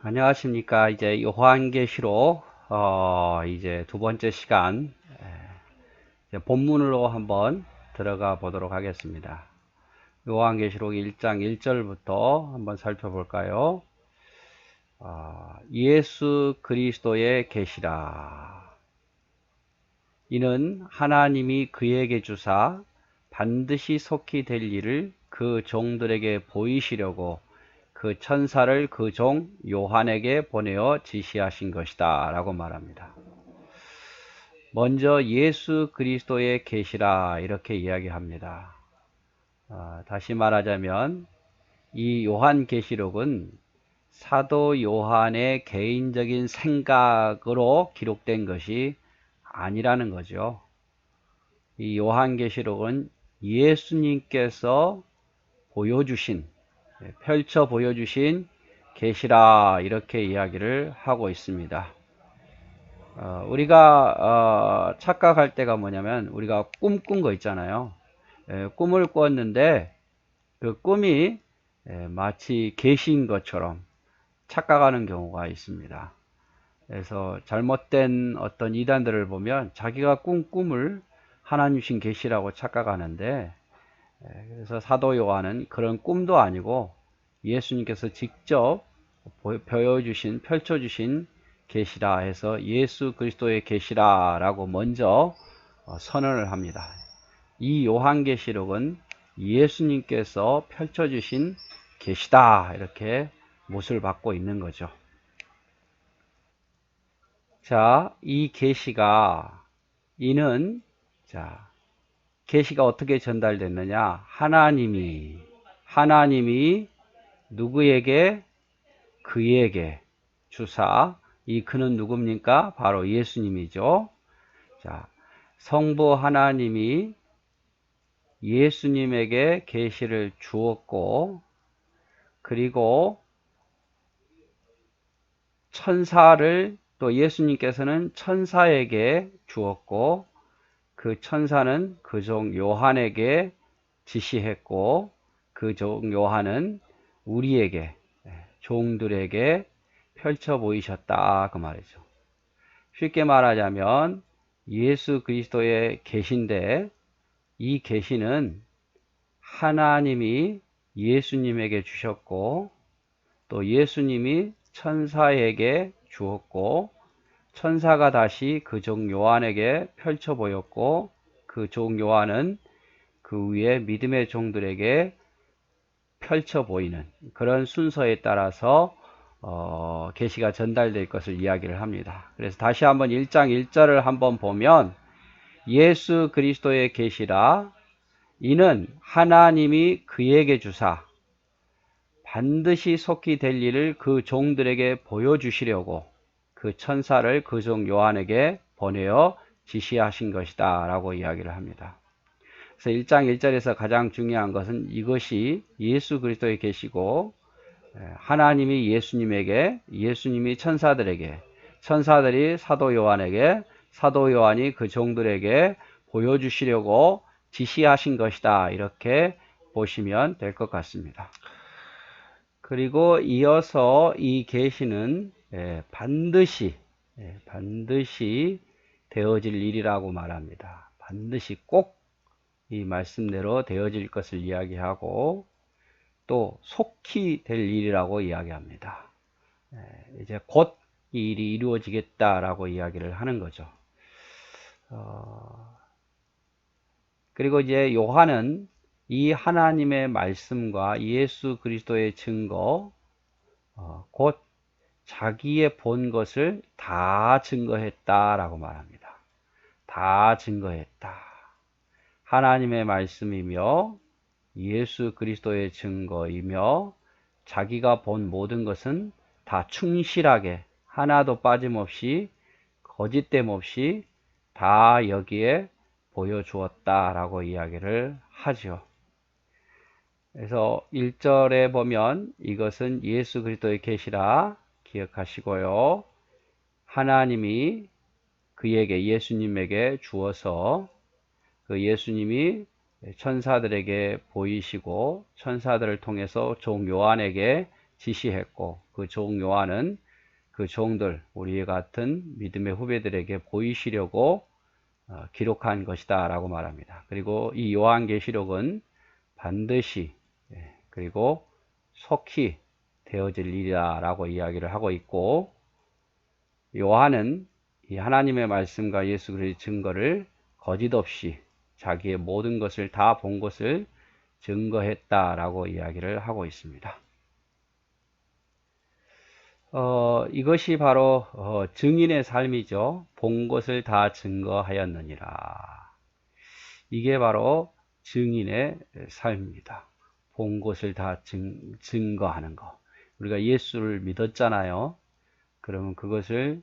안녕하십니까. 이제 요한계시록, 이제 두 번째 시간, 이제 본문으로 한번 들어가 보도록 하겠습니다. 요한계시록 1장 1절부터 한번 살펴볼까요? 예수 그리스도의 계시라. 이는 하나님이 그에게 주사 반드시 속히 될 일을 그 종들에게 보이시려고 그 천사를 그 종 요한에게 보내어 지시하신 것이다 라고 말합니다. 먼저 예수 그리스도의 계시라 이렇게 이야기합니다. 다시 말하자면 이 요한계시록은 사도 요한의 개인적인 생각으로 기록된 것이 아니라는 거죠. 이 요한계시록은 예수님께서 펼쳐 보여주신 계시라 이렇게 이야기를 하고 있습니다. 우리가 착각할 때가 뭐냐면 우리가 꿈 꾼 거 있잖아요. 꿈을 꿨는데 그 꿈이 마치 계시인 것처럼 착각하는 경우가 있습니다. 그래서 잘못된 어떤 이단들을 보면 자기가 꾼 꿈을 하나님 주신 계시라고 착각하는데, 그래서 사도 요한은 그런 꿈도 아니고 예수님께서 직접 펼쳐주신 계시라 해서 예수 그리스도의 계시라라고 먼저 선언을 합니다. 이 요한계시록은 예수님께서 펼쳐주신 계시다 이렇게 못을 받고 있는 거죠. 자, 이 계시가 이는 계시가 어떻게 전달됐느냐? 하나님이 누구에게? 그에게 주사. 이 그는 누굽니까? 바로 예수님이죠. 자, 성부 하나님이 예수님에게 계시를 주었고, 그리고 천사를 또 예수님께서는 천사에게 주었고, 그 천사는 그 종 요한에게 지시했고, 그 종 요한은 우리에게, 종들에게 펼쳐 보이셨다 그 말이죠. 쉽게 말하자면 예수 그리스도의 계시인데, 이 계시는 하나님이 예수님에게 주셨고, 또 예수님이 천사에게 주었고, 천사가 다시 그 종 요한에게 펼쳐 보였고, 그 종 요한은 그 위에 믿음의 종들에게 펼쳐 보이는 그런 순서에 따라서 계시가 전달될 것을 이야기를 합니다. 그래서 다시 한번 1장 1절을 한번 보면, 예수 그리스도의 계시라. 이는 하나님이 그에게 주사 반드시 속히 될 일을 그 종들에게 보여주시려고 그 천사를 그 종 요한에게 보내어 지시하신 것이다 라고 이야기를 합니다. 그래서 1장 1절에서 가장 중요한 것은 이것이 예수 그리스도에 계시고, 하나님이 예수님에게, 예수님이 천사들에게, 천사들이 사도 요한에게, 사도 요한이 그 종들에게 보여주시려고 지시하신 것이다 이렇게 보시면 될 것 같습니다. 그리고 이어서 이 계시는 반드시 되어질 일이라고 말합니다. 반드시 꼭 이 말씀대로 되어질 것을 이야기하고, 또 속히 될 일이라고 이야기합니다. 이제 곧 이 일이 이루어지겠다라고 이야기를 하는 거죠. 그리고 이제 요한은 이 하나님의 말씀과 예수 그리스도의 증거, 곧 자기의 본 것을 다 증거했다라고 말합니다. 다 증거했다. 하나님의 말씀이며 예수 그리스도의 증거이며 자기가 본 모든 것은 다 충실하게 하나도 빠짐없이 거짓됨 없이 다 여기에 보여주었다라고 이야기를 하죠. 그래서 1절에 보면 이것은 예수 그리스도의 계시라 기억하시고요. 하나님이 그에게, 예수님에게 주어서 그 예수님이 천사들에게 보이시고 천사들을 통해서 종 요한에게 지시했고, 그 종 요한은 그 종들, 우리 같은 믿음의 후배들에게 보이시려고 기록한 것이다 라고 말합니다. 그리고 이 요한계시록은 반드시 그리고 속히 되어질 일이다 라고 이야기를 하고 있고, 요한은 이 하나님의 말씀과 예수 그리스도의 증거를 거짓 없이 자기의 모든 것을 다 본 것을 증거했다 라고 이야기를 하고 있습니다. 이것이 바로 증인의 삶이죠. 본 것을 다 증거하였느니라. 이게 바로 증인의 삶입니다. 본 것을 다 증거하는 것. 우리가 예수를 믿었잖아요. 그러면 그것을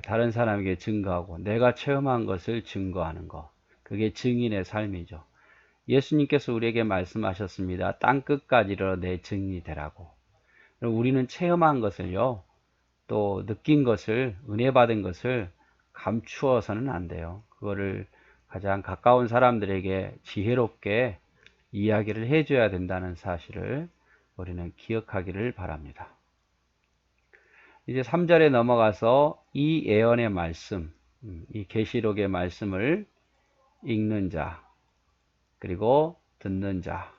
다른 사람에게 증거하고 내가 체험한 것을 증거하는 것. 그게 증인의 삶이죠. 예수님께서 우리에게 말씀하셨습니다. 땅끝까지 이르러 내 증인이 되라고. 우리는 체험한 것을요, 또 느낀 것을, 은혜 받은 것을 감추어서는 안 돼요. 그거를 가장 가까운 사람들에게 지혜롭게 이야기를 해줘야 된다는 사실을 우리는 기억하기를 바랍니다. 이제 3절에 넘어가서 이 예언의 말씀, 이 계시록의 말씀을 읽는 자, 그리고 듣는 자,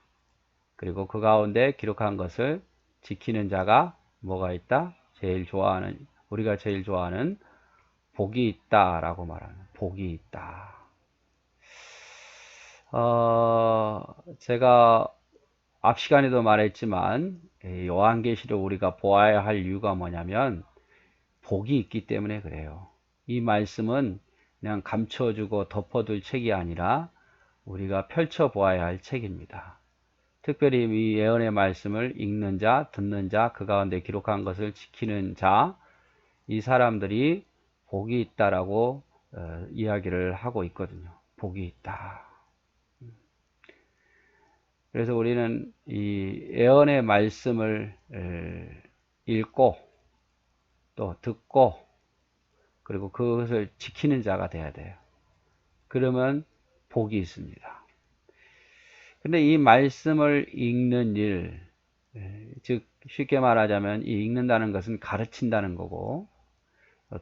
그리고 그 가운데 기록한 것을 지키는 자가 뭐가 있다? 우리가 제일 좋아하는 복이 있다라고 말하는, 복이 있다. 제가 앞 시간에도 말했지만 요한계시록 우리가 보아야 할 이유가 뭐냐면 복이 있기 때문에 그래요. 이 말씀은 그냥 감춰주고 덮어둘 책이 아니라 우리가 펼쳐보아야 할 책입니다. 특별히 이 예언의 말씀을 읽는 자, 듣는 자, 그 가운데 기록한 것을 지키는 자, 이 사람들이 복이 있다라고 이야기를 하고 있거든요. 복이 있다. 그래서 우리는 이 예언의 말씀을 읽고 또 듣고 그리고 그것을 지키는 자가 돼야 돼요. 그러면 복이 있습니다. 근데 이 말씀을 읽는 일, 즉 쉽게 말하자면 이 읽는다는 것은 가르친다는 거고,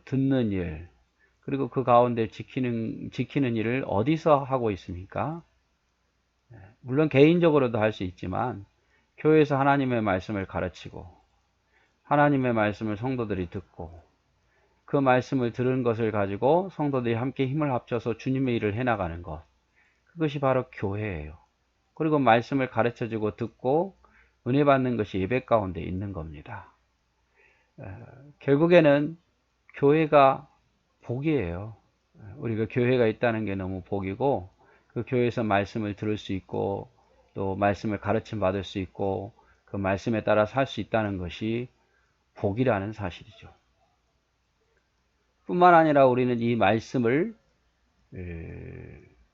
듣는 일, 그리고 그 가운데 지키는 일을 어디서 하고 있습니까? 물론 개인적으로도 할 수 있지만 교회에서 하나님의 말씀을 가르치고 하나님의 말씀을 성도들이 듣고 그 말씀을 들은 것을 가지고 성도들이 함께 힘을 합쳐서 주님의 일을 해나가는 것, 그것이 바로 교회예요. 그리고 말씀을 가르쳐주고 듣고 은혜 받는 것이 예배 가운데 있는 겁니다. 결국에는 교회가 복이에요. 우리가 교회가 있다는 게 너무 복이고, 그 교회에서 말씀을 들을 수 있고 또 말씀을 가르침 받을 수 있고 그 말씀에 따라 살 수 있다는 것이 복이라는 사실이죠. 뿐만 아니라 우리는 이 말씀을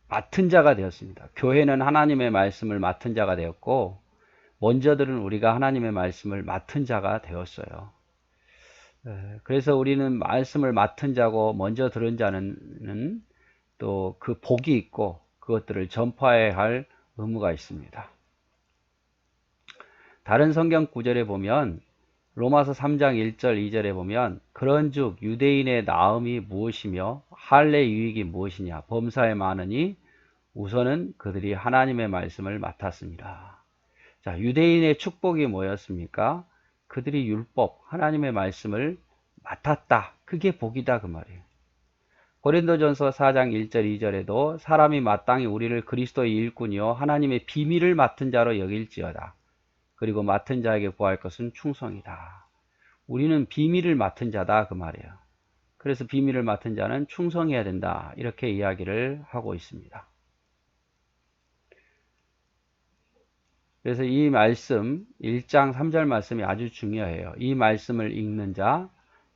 맡은 자가 되었습니다. 교회는 하나님의 말씀을 맡은 자가 되었고, 먼저 들은 우리가 하나님의 말씀을 맡은 자가 되었어요. 그래서 우리는 말씀을 맡은 자고 먼저 들은 자는 또 그 복이 있고 그것들을 전파해야 할 의무가 있습니다. 다른 성경 구절에 보면 로마서 3장 1절 2절에 보면 그런즉 유대인의 나음이 무엇이며 할례 유익이 무엇이냐 범사에 많으니 우선은 그들이 하나님의 말씀을 맡았습니다. 자, 유대인의 축복이 뭐였습니까? 그들이 율법, 하나님의 말씀을 맡았다. 그게 복이다 그 말이에요. 고린도전서 4장 1절 2절에도 사람이 마땅히 우리를 그리스도의 일꾼이요 하나님의 비밀을 맡은 자로 여길지어다. 그리고 맡은 자에게 구할 것은 충성이다. 우리는 비밀을 맡은 자다 그 말이에요. 그래서 비밀을 맡은 자는 충성해야 된다. 이렇게 이야기를 하고 있습니다. 그래서 이 말씀 1장 3절 말씀이 아주 중요해요. 이 말씀을 읽는 자,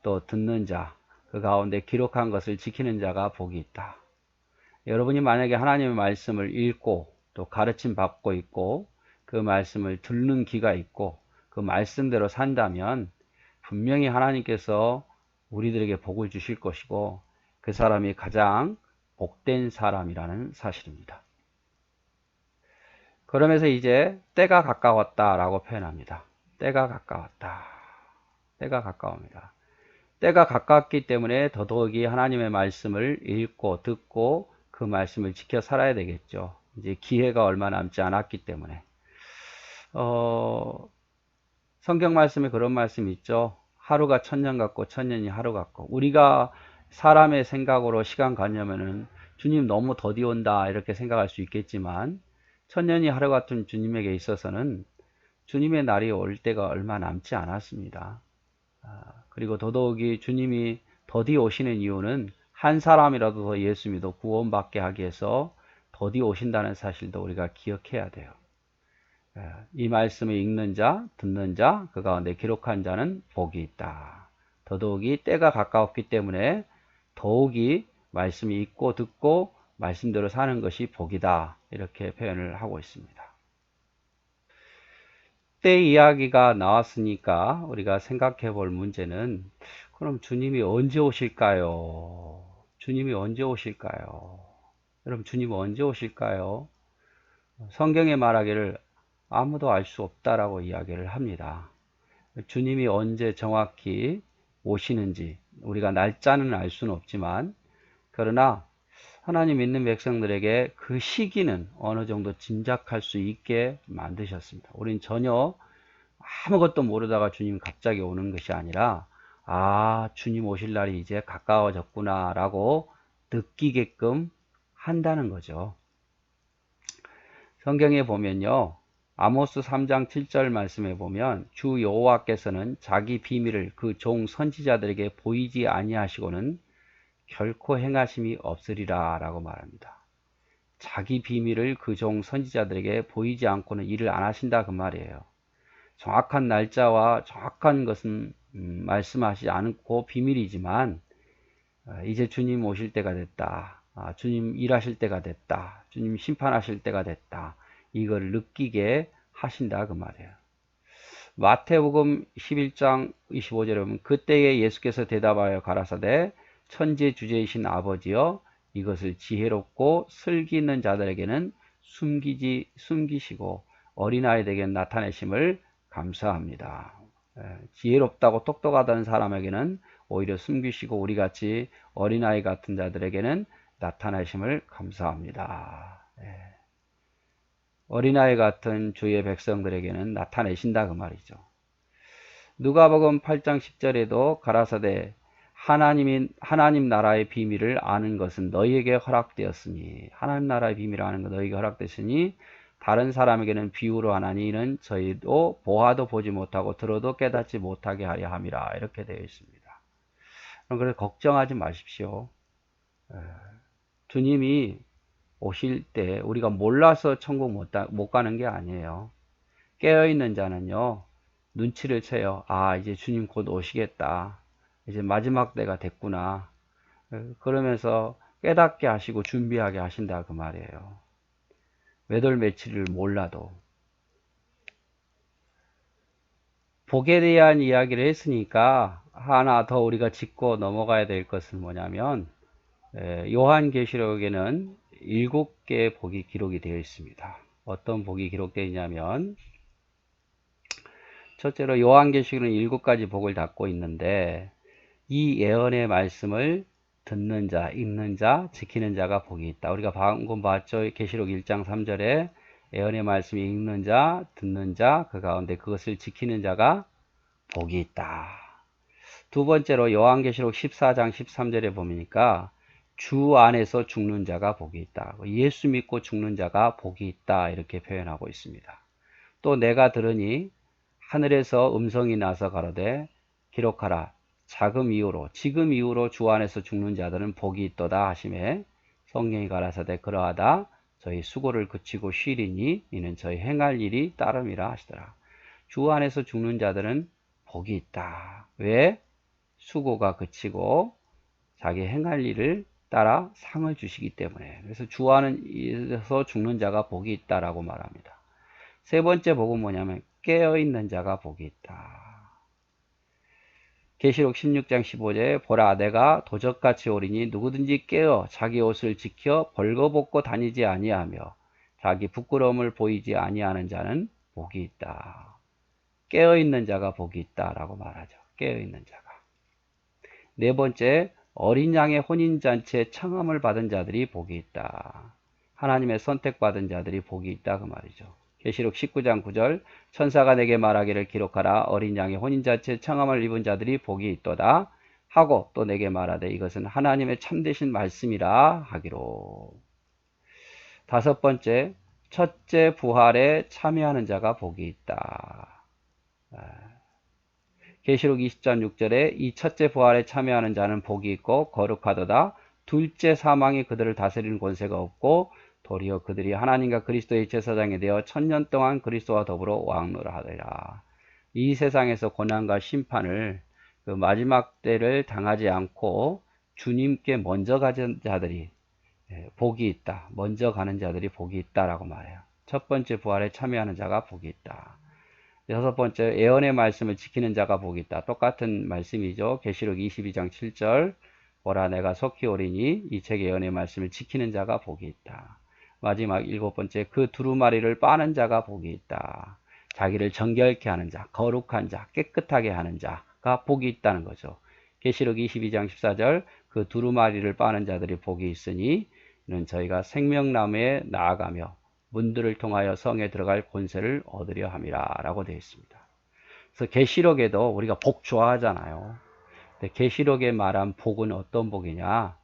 또 듣는 자, 그 가운데 기록한 것을 지키는 자가 복이 있다. 여러분이 만약에 하나님의 말씀을 읽고 또 가르침 받고 있고 그 말씀을 듣는 귀가 있고 그 말씀대로 산다면 분명히 하나님께서 우리들에게 복을 주실 것이고 그 사람이 가장 복된 사람이라는 사실입니다. 그러면서 이제 때가 가까웠다라고 표현합니다. 때가 가까웠다. 때가 가까웁니다. 때가 가깝기 때문에 더더욱이 하나님의 말씀을 읽고 듣고 그 말씀을 지켜 살아야 되겠죠. 이제 기회가 얼마 남지 않았기 때문에. 성경 말씀에 그런 말씀이 있죠. 하루가 천년 같고 천년이 하루 같고. 우리가 사람의 생각으로 시간 가냐면은 주님 너무 더디 온다 이렇게 생각할 수 있겠지만 천년이 하루 같은 주님에게 있어서는 주님의 날이 올 때가 얼마 남지 않았습니다. 그리고 더더욱이 주님이 더디 오시는 이유는 한 사람이라도 더 예수 믿어 구원받게 하기 위해서 더디 오신다는 사실도 우리가 기억해야 돼요. 이 말씀을 읽는 자, 듣는 자, 그 가운데 기록한 자는 복이 있다. 더더욱이 때가 가까웠기 때문에 더욱이 말씀이 읽고 듣고 말씀대로 사는 것이 복이다. 이렇게 표현을 하고 있습니다. 때 이야기가 나왔으니까 우리가 생각해 볼 문제는 그럼 주님이 언제 오실까요? 주님이 언제 오실까요? 여러분 주님 언제 오실까요? 성경에 말하기를 아무도 알 수 없다라고 이야기를 합니다. 주님이 언제 정확히 오시는지 우리가 날짜는 알 수는 없지만 그러나 하나님 믿는 백성들에게 그 시기는 어느 정도 짐작할 수 있게 만드셨습니다. 우린 전혀 아무것도 모르다가 주님 갑자기 오는 것이 아니라 주님 오실 날이 이제 가까워졌구나 라고 느끼게끔 한다는 거죠. 성경에 보면요. 아모스 3장 7절 말씀에 보면 주 여호와께서는 자기 비밀을 그 종 선지자들에게 보이지 아니하시고는 결코 행하심이 없으리라 라고 말합니다. 자기 비밀을 그 종 선지자들에게 보이지 않고는 일을 안 하신다 그 말이에요. 정확한 날짜와 정확한 것은 말씀하시지 않고 비밀이지만 이제 주님 오실 때가 됐다. 주님 일하실 때가 됐다. 주님 심판하실 때가 됐다. 이걸 느끼게 하신다 그 말이에요. 마태복음 11장 25절에 보면 그때에 예수께서 대답하여 가라사대 천지주제이신 아버지여 이것을 지혜롭고 슬기 있는 자들에게는 숨기시고 어린아이들에게 나타내심을 감사합니다. 지혜롭다고 똑똑하다는 사람에게는 오히려 숨기시고 우리같이 어린아이 같은 자들에게는 나타내심을 감사합니다. 어린아이 같은 주의 백성들에게는 나타내신다 그 말이죠. 누가복음 8장 10절에도 가라사대 하나님 나라의 비밀을 아는 것은 너희에게 허락되었으니 하나님 나라의 비밀을 아는 것 너희에게 허락되었으니 다른 사람에게는 비유로 하나니 이는 저희도 보아도 보지 못하고 들어도 깨닫지 못하게 하려 함이라 이렇게 되어 있습니다. 그래서 걱정하지 마십시오. 주님이 오실 때 우리가 몰라서 천국 못 가는 게 아니에요. 깨어있는 자는요 눈치를 채요. 이제 주님 곧 오시겠다. 이제 마지막 때가 됐구나. 그러면서 깨닫게 하시고 준비하게 하신다 그 말이에요. 몇 월 며칠을 몰라도. 복에 대한 이야기를 했으니까 하나 더 우리가 짚고 넘어가야 될 것은 뭐냐면 요한계시록에는 7개의 복이 기록이 되어 있습니다. 어떤 복이 기록되어 있냐면 첫째로 요한계시록은 7가지 복을 담고 있는데 이 예언의 말씀을 듣는 자, 읽는 자, 지키는 자가 복이 있다. 우리가 방금 봤죠. 계시록 1장 3절에 예언의 말씀을 읽는 자, 듣는 자, 그 가운데 그것을 지키는 자가 복이 있다. 두 번째로 요한계시록 14장 13절에 보니까 주 안에서 죽는 자가 복이 있다. 예수 믿고 죽는 자가 복이 있다. 이렇게 표현하고 있습니다. 또 내가 들으니 하늘에서 음성이 나서 가로되 기록하라. 지금 이후로 주 안에서 죽는 자들은 복이 있도다 하시매 성령이 가라사대 그러하다 저희 수고를 그치고 쉬리니 이는 저희 행할 일이 따름이라 하시더라. 주 안에서 죽는 자들은 복이 있다. 왜? 수고가 그치고 자기 행할 일을 따라 상을 주시기 때문에. 그래서 주 안에서 죽는 자가 복이 있다라고 말합니다. 세 번째 복은 뭐냐면 깨어있는 자가 복이 있다. 계시록 16장 15절에 보라 내가 도적같이 오리니 누구든지 깨어 자기 옷을 지켜 벌거벗고 다니지 아니하며 자기 부끄러움을 보이지 아니하는 자는 복이 있다. 깨어있는 자가 복이 있다라고 말하죠. 깨어있는 자가. 네 번째, 어린 양의 혼인잔치에 청함을 받은 자들이 복이 있다. 하나님의 선택받은 자들이 복이 있다 그 말이죠. 계시록 19장 9절 천사가 내게 말하기를 기록하라. 어린 양의 혼인잔치에 청함을 입은 자들이 복이 있도다 하고 또 내게 말하되 이것은 하나님의 참되신 말씀이라 하기로. 다섯 번째, 첫째 부활에 참여하는 자가 복이 있다. 계시록 20장 6절에 이 첫째 부활에 참여하는 자는 복이 있고 거룩하도다. 둘째 사망이 그들을 다스리는 권세가 없고 도리어 그들이 하나님과 그리스도의 제사장이 되어 천년 동안 그리스도와 더불어 왕노라 하리라. 이 세상에서 고난과 심판을 그 마지막 때를 당하지 않고 주님께 먼저 가는 자들이 복이 있다. 먼저 가는 자들이 복이 있다라고 말해요. 첫 번째 부활에 참여하는 자가 복이 있다. 여섯 번째, 예언의 말씀을 지키는 자가 복이 있다. 똑같은 말씀이죠. 계시록 22장 7절 보라 내가 속히 오리니 이 책 예언의 말씀을 지키는 자가 복이 있다. 마지막 일곱 번째, 그 두루마리를 빠는 자가 복이 있다. 자기를 정결케 하는 자, 거룩한 자, 깨끗하게 하는 자가 복이 있다는 거죠. 계시록 22장 14절 그 두루마리를 빠는 자들이 복이 있으니 이는 저희가 생명나무에 나아가며 문들을 통하여 성에 들어갈 권세를 얻으려 함이라 라고 되어 있습니다. 그래서 계시록에도 우리가 복 좋아하잖아요. 계시록에 말한 복은 어떤 복이냐?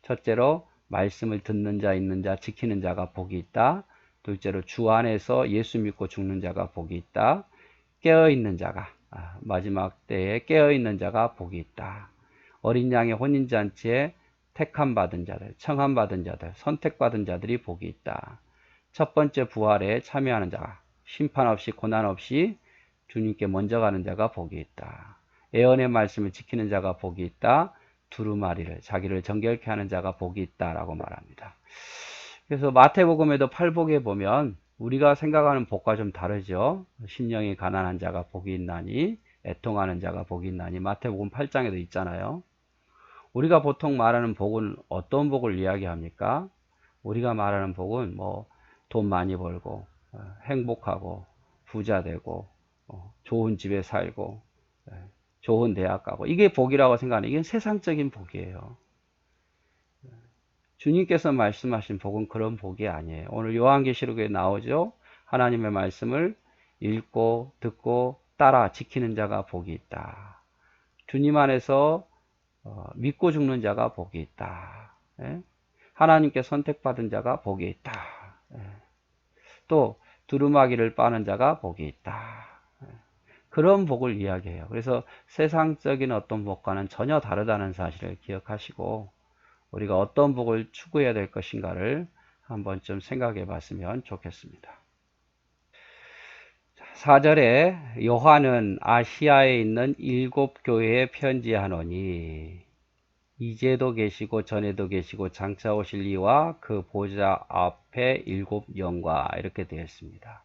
첫째로 말씀을 듣는 자, 읽는 자, 지키는 자가 복이 있다. 둘째로 주 안에서 예수 믿고 죽는 자가 복이 있다. 깨어있는 자가 마지막 때에 깨어있는 자가 복이 있다. 어린 양의 혼인잔치에 택함 받은 자들, 청함 받은 자들, 선택받은 자들이 복이 있다. 첫 번째 부활에 참여하는 자가 심판 없이 고난 없이 주님께 먼저 가는 자가 복이 있다. 예언의 말씀을 지키는 자가 복이 있다. 두루마리를 자기를 정결케 하는 자가 복이 있다라고 말합니다. 그래서 마태복음에도 팔복에 보면 우리가 생각하는 복과 좀 다르죠. 심령이 가난한 자가 복이 있나니 애통하는 자가 복이 있나니 마태복음 8장에도 있잖아요. 우리가 보통 말하는 복은 어떤 복을 이야기합니까? 우리가 말하는 복은 뭐 돈 많이 벌고 행복하고 부자 되고 좋은 집에 살고 좋은 대학 가고 이게 복이라고 생각하는 이게 세상적인 복이에요. 주님께서 말씀하신 복은 그런 복이 아니에요. 오늘 요한계시록에 나오죠. 하나님의 말씀을 읽고 듣고 따라 지키는 자가 복이 있다. 주님 안에서 믿고 죽는 자가 복이 있다. 하나님께 선택받은 자가 복이 있다. 또 두루마기를 빠는 자가 복이 있다. 그런 복을 이야기해요. 그래서 세상적인 어떤 복과는 전혀 다르다는 사실을 기억하시고 우리가 어떤 복을 추구해야 될 것인가를 한번 좀 생각해 봤으면 좋겠습니다. 4절에 요한은 아시아에 있는 7교회에 편지하노니 이제도 계시고 전에도 계시고 장차 오실 이와 그 보좌 앞에 7영과 이렇게 되어 있습니다.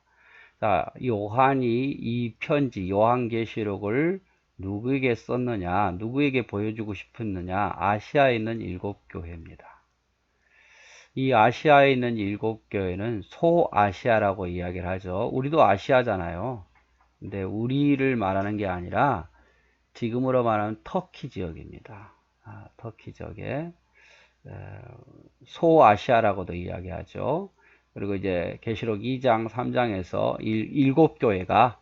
자, 요한이 이 편지 요한계시록을 누구에게 썼느냐, 누구에게 보여주고 싶었느냐, 아시아에 있는 7교회입니다. 이 아시아에 있는 7교회는 소아시아라고 이야기를 하죠. 우리도 아시아잖아요. 근데 우리를 말하는 게 아니라 지금으로 말하면 터키 지역입니다. 터키 지역에 소아시아라고도 이야기하죠. 그리고 이제 계시록 2장, 3장에서 7교회가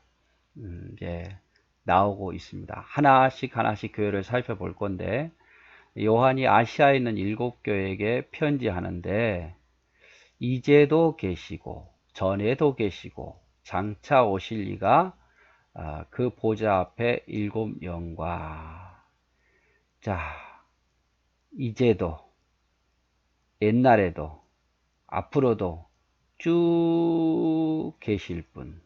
이제 나오고 있습니다. 하나씩 하나씩 교회를 살펴볼 건데 요한이 아시아에 있는 7교회에게 편지하는데 이제도 계시고 전에도 계시고 장차 오실 이가 그 보좌 앞에 7영과 자 이제도 옛날에도 앞으로도 쭉 계실 분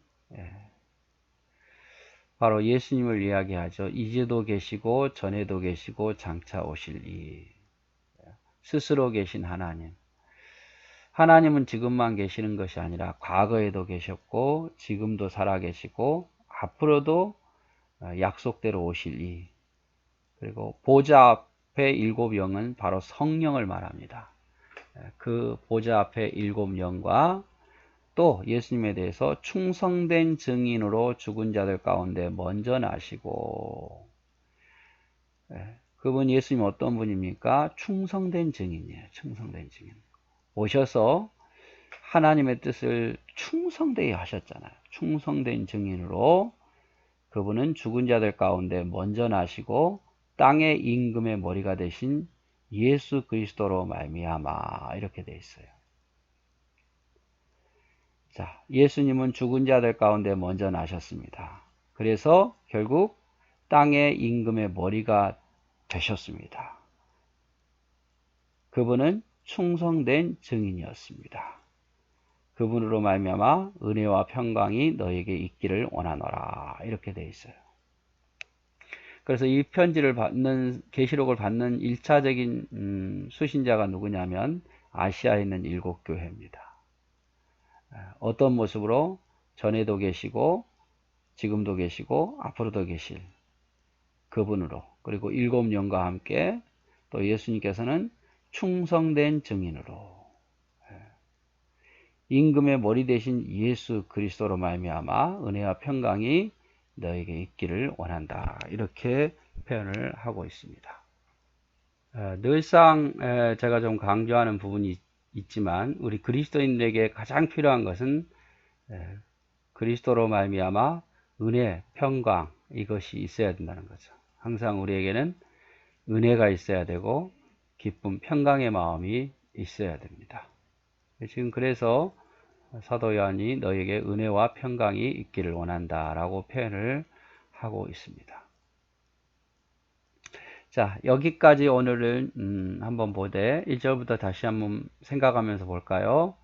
바로 예수님을 이야기하죠. 이제도 계시고 전에도 계시고 장차 오실 이 스스로 계신 하나님. 하나님은 지금만 계시는 것이 아니라 과거에도 계셨고 지금도 살아계시고 앞으로도 약속대로 오실 이 그리고 보좌 앞에 7영은 바로 성령을 말합니다. 그 보좌 앞에 7영과 또 예수님에 대해서 충성된 증인으로 죽은 자들 가운데 먼저 나시고, 그분 예수님 어떤 분입니까? 충성된 증인이에요. 충성된 증인. 오셔서 하나님의 뜻을 충성되게 하셨잖아요. 충성된 증인으로 그분은 죽은 자들 가운데 먼저 나시고 땅의 임금의 머리가 되신 예수 그리스도로 말미암아 이렇게 돼 있어요. 자, 예수님은 죽은 자들 가운데 먼저 나셨습니다. 그래서 결국 땅의 임금의 머리가 되셨습니다. 그분은 충성된 증인이었습니다. 그분으로 말미암아 은혜와 평강이 너에게 있기를 원하노라 이렇게 돼 있어요. 그래서 이 편지를 받는 계시록을 받는 1차적인 수신자가 누구냐면 아시아에 있는 7교회입니다. 어떤 모습으로 전에도 계시고 지금도 계시고 앞으로도 계실 그분으로, 그리고 7영과 함께 또 예수님께서는 충성된 증인으로 임금의 머리 대신 예수 그리스도로 말미암아 은혜와 평강이 너에게 있기를 원한다 이렇게 표현을 하고 있습니다. 늘상 제가 좀 강조하는 부분이 있지만 우리 그리스도인들에게 가장 필요한 것은 그리스도로 말미암아 은혜, 평강 이것이 있어야 된다는 거죠. 항상 우리에게는 은혜가 있어야 되고 기쁨, 평강의 마음이 있어야 됩니다. 지금 그래서 사도 요한이 너에게 은혜와 평강이 있기를 원한다 라고 표현을 하고 있습니다. 자, 여기까지 오늘은 한번 보되 1절부터 다시 한번 생각하면서 볼까요?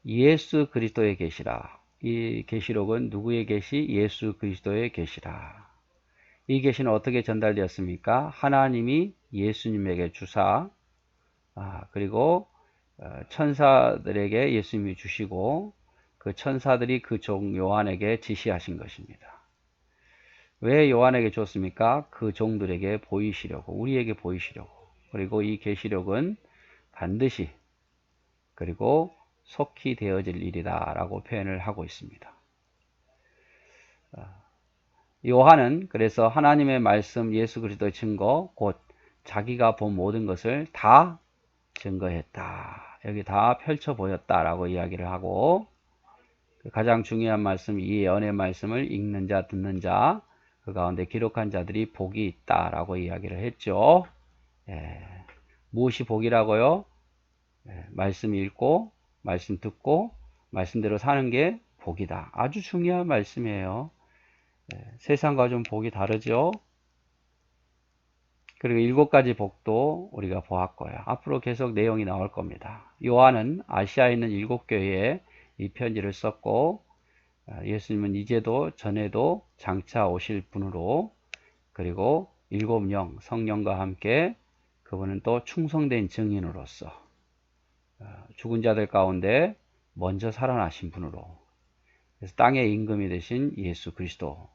예수 그리스도의 계시라. 이 계시록은 누구의 계시? 예수 그리스도의 계시라. 이 계시는 어떻게 전달되었습니까? 하나님이 예수님에게 주사, 그리고 천사들에게 예수님이 주시고 그 천사들이 그 종 요한에게 지시하신 것입니다. 왜 요한에게 줬습니까? 그 종들에게 보이시려고, 우리에게 보이시려고. 그리고 이 계시록은 반드시 그리고 속히 되어질 일이다 라고 표현을 하고 있습니다. 요한은 그래서 하나님의 말씀 예수 그리스도의 증거 곧 자기가 본 모든 것을 다 증거했다. 여기 다 펼쳐 보였다라고 이야기를 하고 가장 중요한 말씀 이 예언의 말씀을 읽는 자 듣는 자 그 가운데 기록한 자들이 복이 있다라고 이야기를 했죠. 무엇이 복이라고요? 말씀 읽고 말씀 듣고 말씀대로 사는 게 복이다. 아주 중요한 말씀이에요. 세상과 좀 복이 다르죠. 그리고 7가지 복도 우리가 보았고요. 앞으로 계속 내용이 나올 겁니다. 요한은 아시아에 있는 7교회에 이 편지를 썼고 예수님은 이제도 전에도 장차 오실 분으로 그리고 7영 성령과 함께 그분은 또 충성된 증인으로서 죽은 자들 가운데 먼저 살아나신 분으로 그래서 땅의 임금이 되신 예수 그리스도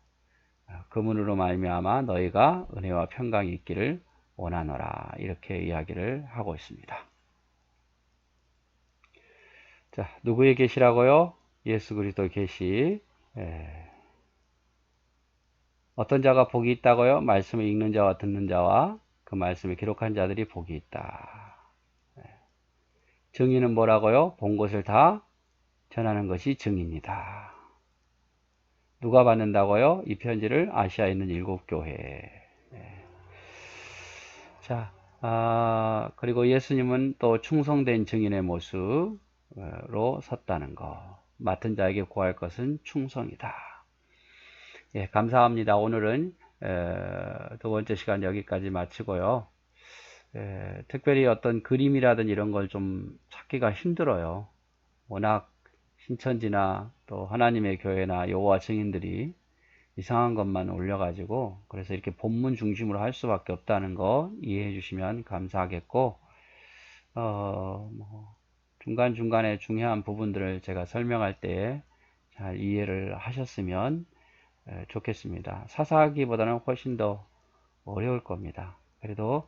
그분으로 말미암아 너희가 은혜와 평강이 있기를 원하노라 이렇게 이야기를 하고 있습니다. 자, 누구의 계시라고요? 예수 그리스도의 계시. 어떤 자가 복이 있다고요? 말씀을 읽는 자와 듣는 자와 그 말씀을 기록한 자들이 복이 있다. 증인은 뭐라고요? 본 것을 다 전하는 것이 증인이다. 누가 받는다고요? 이 편지를 아시아에 있는 7교회. 자, 그리고 예수님은 또 충성된 증인의 모습으로 섰다는 것. 맡은 자에게 구할 것은 충성이다. 예, 감사합니다. 오늘은 두 번째 시간 여기까지 마치고요. 특별히 어떤 그림이라든 이런 걸 좀 찾기가 힘들어요. 워낙 신천지나 또 하나님의 교회나 여호와 증인들이 이상한 것만 올려가지고 그래서 이렇게 본문 중심으로 할 수밖에 없다는 거 이해해 주시면 감사하겠고 중간중간에 중요한 부분들을 제가 설명할 때 잘 이해를 하셨으면 좋겠습니다. 사사하기보다는 훨씬 더 어려울 겁니다. 그래도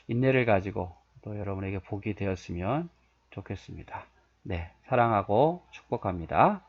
인내를 가지고 또 여러분에게 복이 되었으면 좋겠습니다. 네, 사랑하고 축복합니다.